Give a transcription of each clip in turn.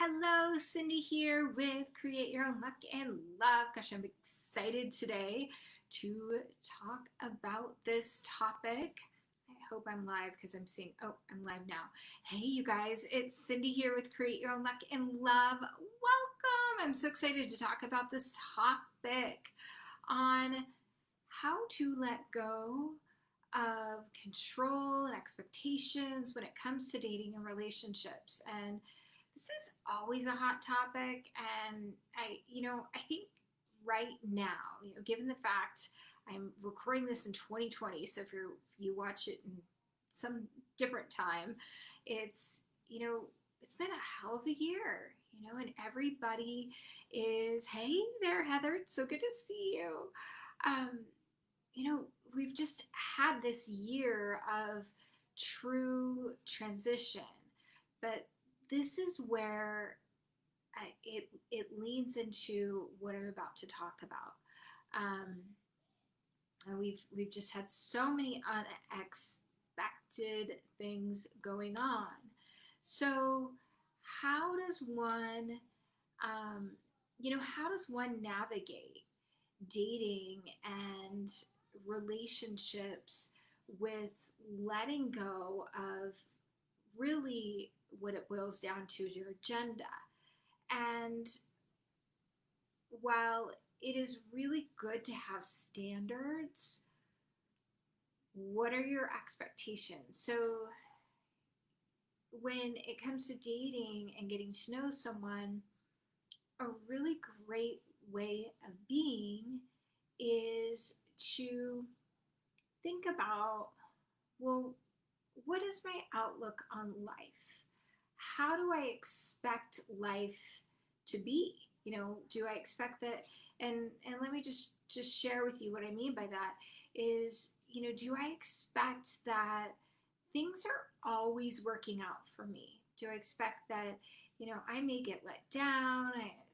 Hello, Cindy here with Create Your Own Luck and Love. Gosh, I'm excited today to talk about this topic. I hope I'm live because I'm seeing, oh, I'm live now. Hey, you guys, it's Cindy here with Create Your Own Luck and Love. Welcome. I'm so excited to talk about this topic on how to let go of control and expectations when it comes to dating and relationships. And this is always a hot topic, and I think right now, given the fact I'm recording this in 2020, so if you watch it in some different time, it's it's been a hell of a year, and everybody is, hey there, Heather, it's so good to see you. Um, we've just had this year of true transition, but this is where it leans into what I'm about to talk about. And we've just had so many unexpected things going on. So how does one, how does one navigate dating and relationships with letting go of really what it boils down to is your agenda? And while it is really good to have standards, what are your expectations? So when it comes to dating and getting to know someone, a really great way of being is to think about, well, what is my outlook on life? How do I expect life to be? Do I expect that? And let me just share with you what I mean by that is, do I expect that things are always working out for me? Do I expect that, I may get let down,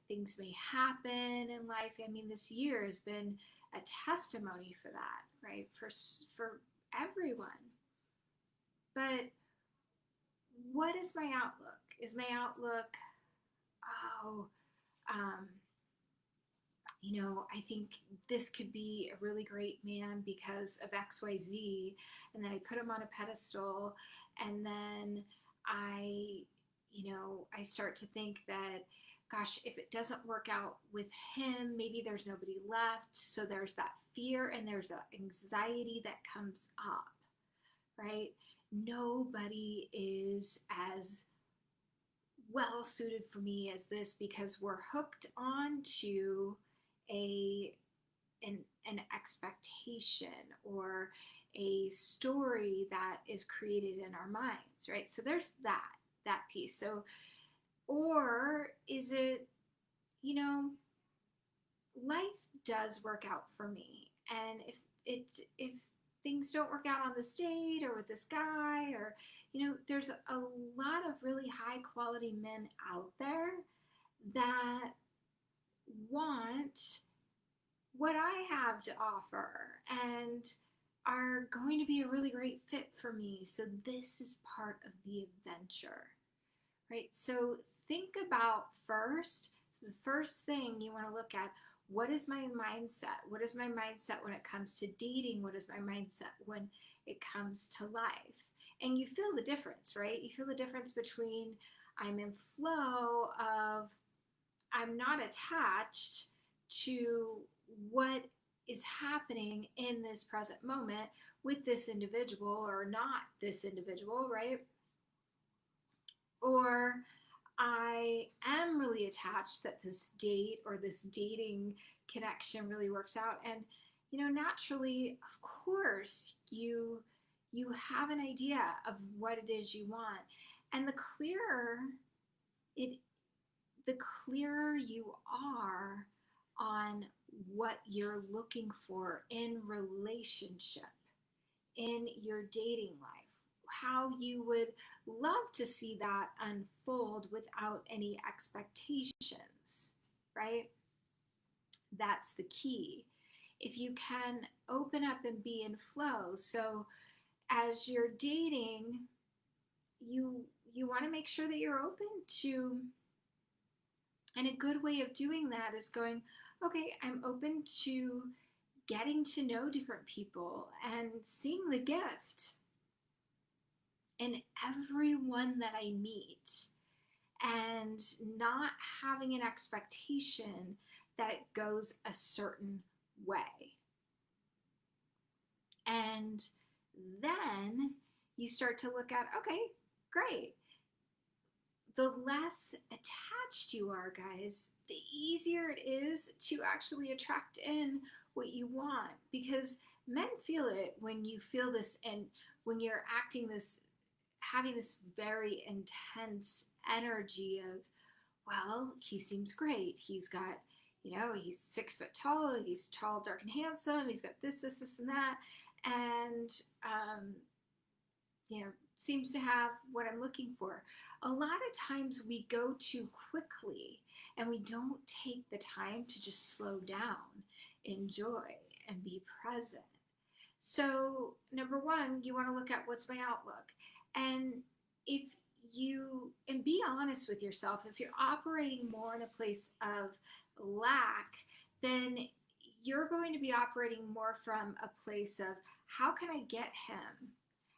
things may happen in life? I mean, this year has been a testimony for that, right? For everyone. But what is my outlook? Is my outlook, oh, um, I think this could be a really great man because of XYZ, and then I put him on a pedestal, and then I, I start to think that, gosh, if it doesn't work out with him, maybe there's nobody left. So there's that fear and there's that anxiety that comes up, right? Nobody is as well suited for me as this because we're hooked on to a an expectation or a story that is created in our minds, right? So there's that piece. So, or is it, life does work out for me, and if things don't work out on this date or with this guy, or there's a lot of really high quality men out there that want what I have to offer and are going to be a really great fit for me. So this is part of the adventure, right? So think about first, so the first thing you want to look at, what is my mindset? What is my mindset when it comes to dating? What is my mindset when it comes to life? And you feel the difference, right? You feel the difference between I'm in flow of I'm not attached to what is happening in this present moment with this individual or not this individual, right? Or I am really attached that this date or this dating connection really works out. And, naturally, of course, you have an idea of what it is you want. And it the clearer you are on what you're looking for in relationship, in your dating life, how you would love to see that unfold without any expectations, right? That's the key. If you can open up and be in flow. So as you're dating, you want to make sure that you're open to And a good way of doing that is going, okay, I'm open to getting to know different people and seeing the gift in everyone that I meet, and not having an expectation that it goes a certain way. And then you start to look at, okay, great. The less attached you are, guys, the easier it is to actually attract in what you want, because men feel it when you feel this, and when you're acting this, having this very intense energy of, well, he seems great. He's got, he's 6 foot tall. He's tall, dark, and handsome. He's got this, and that. And, seems to have what I'm looking for. A lot of times we go too quickly and we don't take the time to just slow down, enjoy, and be present. So, number one, you want to look at what's my outlook. And if and be honest with yourself, if you're operating more in a place of lack, then you're going to be operating more from a place of, how can I get him?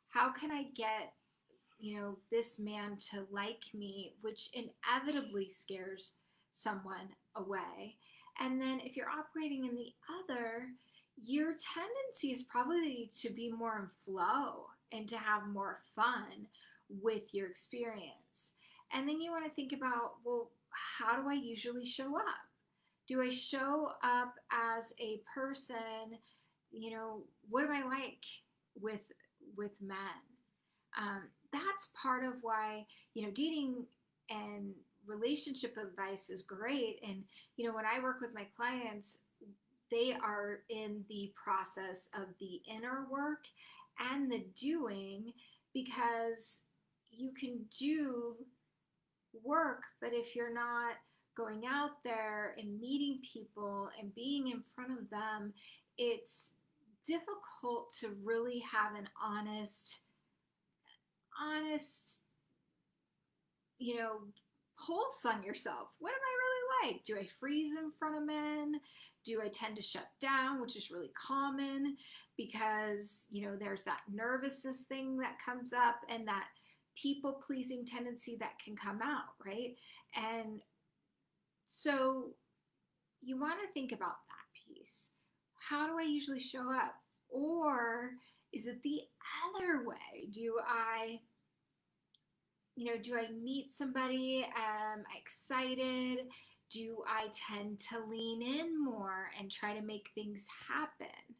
How can I get, this man to like me, which inevitably scares someone away. And then if you're operating in the other, your tendency is probably to be more in flow and to have more fun with your experience. And then you want to think about, well, how do I usually show up? Do I show up as a person, what am I like with men? That's part of why, dating and relationship advice is great. And, when I work with my clients, they are in the process of the inner work and the doing, because you can do work, but if you're not going out there and meeting people and being in front of them, it's difficult to really have an honest, pulse on yourself. What am I really like? Do I freeze in front of men? Do I tend to shut down, which is really common because, there's that nervousness thing that comes up and that people pleasing tendency that can come out, right? And so you want to think about that piece. How do I usually show up? Or is it the other way? Do I meet somebody? Am I excited? Do I tend to lean in more and try to make things happen?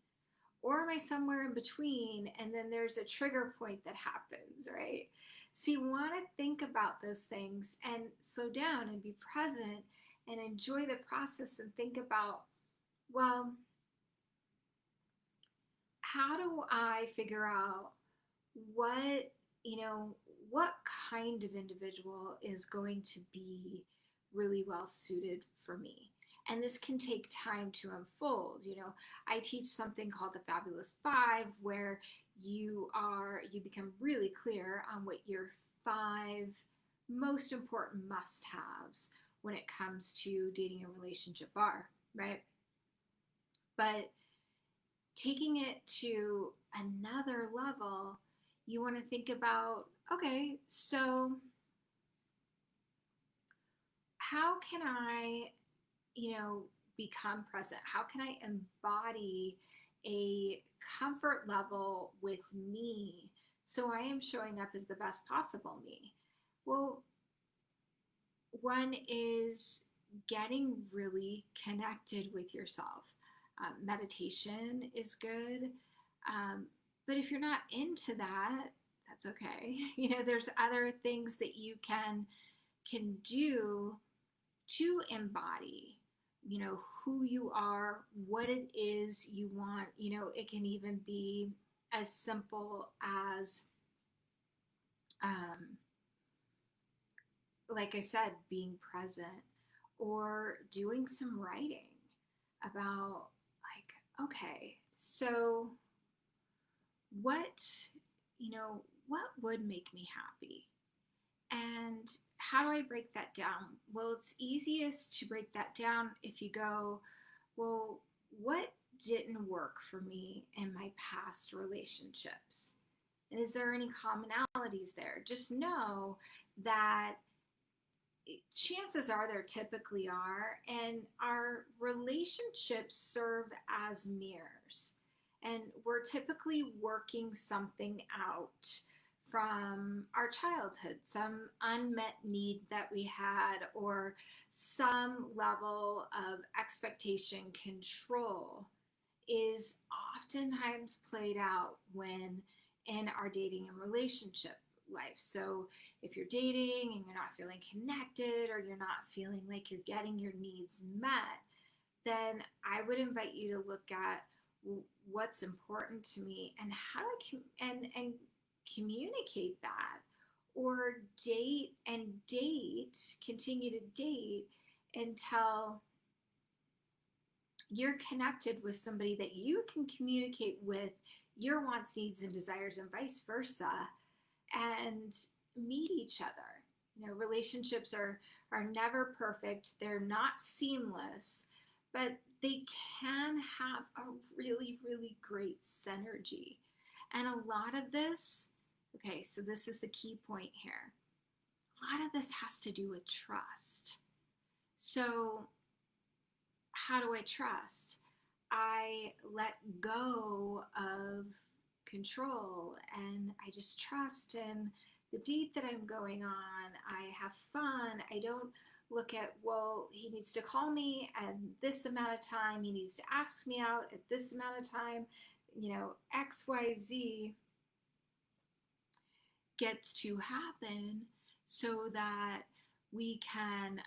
Or am I somewhere in between and then there's a trigger point that happens, right? So you want to think about those things and slow down and be present and enjoy the process and think about, well, how do I figure out what, what kind of individual is going to be really well suited for me? And this can take time to unfold. I teach something called the Fabulous Five, where you become really clear on what your 5 most important must-haves when it comes to dating a relationship are, right? But taking it to another level, you want to think about, okay, so how can I, become present? How can I embody a comfort level with me so I am showing up as the best possible me? Well, one is getting really connected with yourself. Meditation is good. But if you're not into that, that's okay. There's other things that you can do to embody, who you are, what it is you want. It can even be as simple as, like I said, being present, or doing some writing about, like, okay, so what, what would make me happy? And how do I break that down? Well, it's easiest to break that down if you go, well, what didn't work for me in my past relationships? And is there any commonalities there? Just know that chances are there typically are, and our relationships serve as mirrors. And we're typically working something out from our childhood, some unmet need that we had, or some level of expectation control is oftentimes played out when in our dating and relationship life. So if you're dating and you're not feeling connected, or you're not feeling like you're getting your needs met, then I would invite you to look at what's important to me and how and communicate that, or continue to date until you're connected with somebody that you can communicate with your wants, needs, and desires, and vice versa, and meet each other. You know, relationships are never perfect. They're not seamless, but they can have a really, really great synergy. And a lot of this, okay, so this is the key point here. A lot of this has to do with trust. So how do I trust? I let go of control and I just trust in the date that I'm going on. I have fun. I don't look at, well, he needs to call me at this amount of time. He needs to ask me out at this amount of time. You know, XYZ gets to happen so that we can,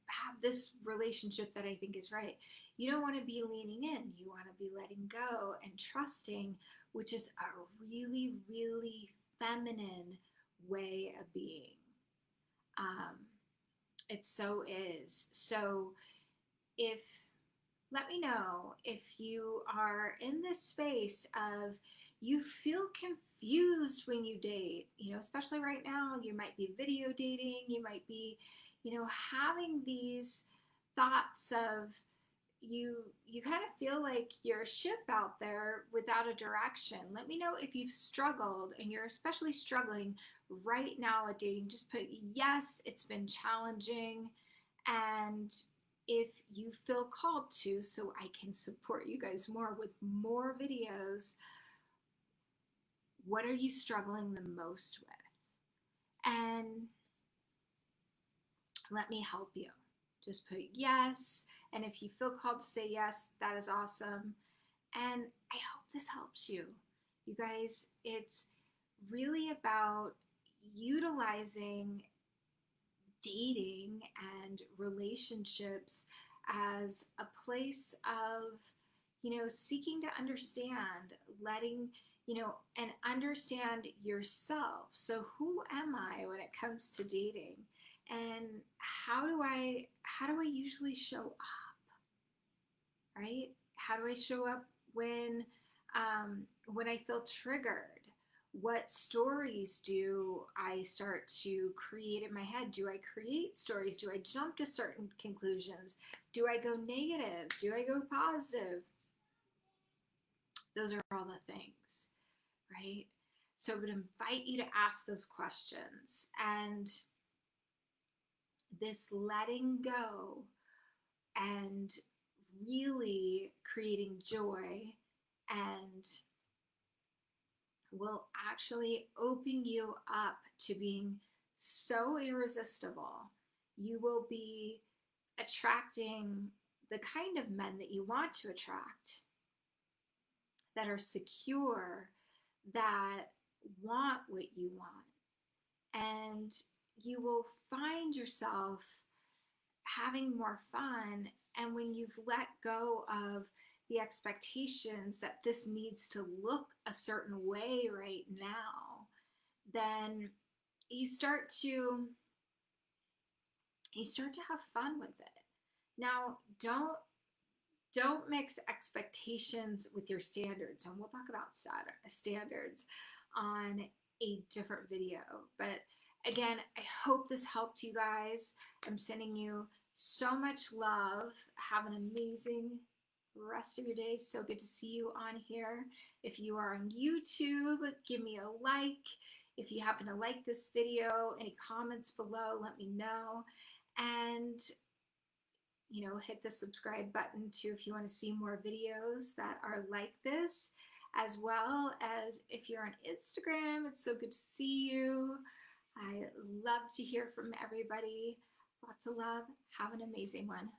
have this relationship that I think is right. You don't want to be leaning in. You want to be letting go and trusting, which is a really, really feminine way of being. Um, it so is. So if let me know if you are in this space of you feel confused when you date, especially right now. You might be video dating, you might be, having these thoughts of you kind of feel like you're a ship out there without a direction. Let me know if you've struggled and you're especially struggling right now at dating. Just put yes, it's been challenging, and if you feel called to, so I can support you guys more with more videos, what are you struggling the most with? And let me help you. Just put yes. And if you feel called to say yes, that is awesome. And I hope this helps you. You guys, it's really about utilizing dating and relationships as a place of, seeking to understand, letting, and understand yourself. So who am I when it comes to dating? And how do I usually show up? Right? How do I show up when I feel triggered? What stories do I start to create in my head? Do I create stories? Do I jump to certain conclusions? Do I go negative? Do I go positive? Those are all the things, right? So I would invite you to ask those questions, and this letting go and really creating joy and will actually open you up to being so irresistible. You will be attracting the kind of men that you want to attract, that are secure, that want what you want. And you will find yourself having more fun. And when you've let go of the expectations that this needs to look a certain way right now, then you start to have fun with it. Now, don't mix expectations with your standards, and we'll talk about standards on a different video. But again, I hope this helped you guys. I'm sending you so much love. Have an amazing rest of your day. So good to see you on here. If you are on YouTube, give me a like. If you happen to like this video, any comments below, let me know. And hit the subscribe button too if you want to see more videos that are like this, as well as if you're on Instagram. It's so good to see you. I love to hear from everybody. Lots of love. Have an amazing one.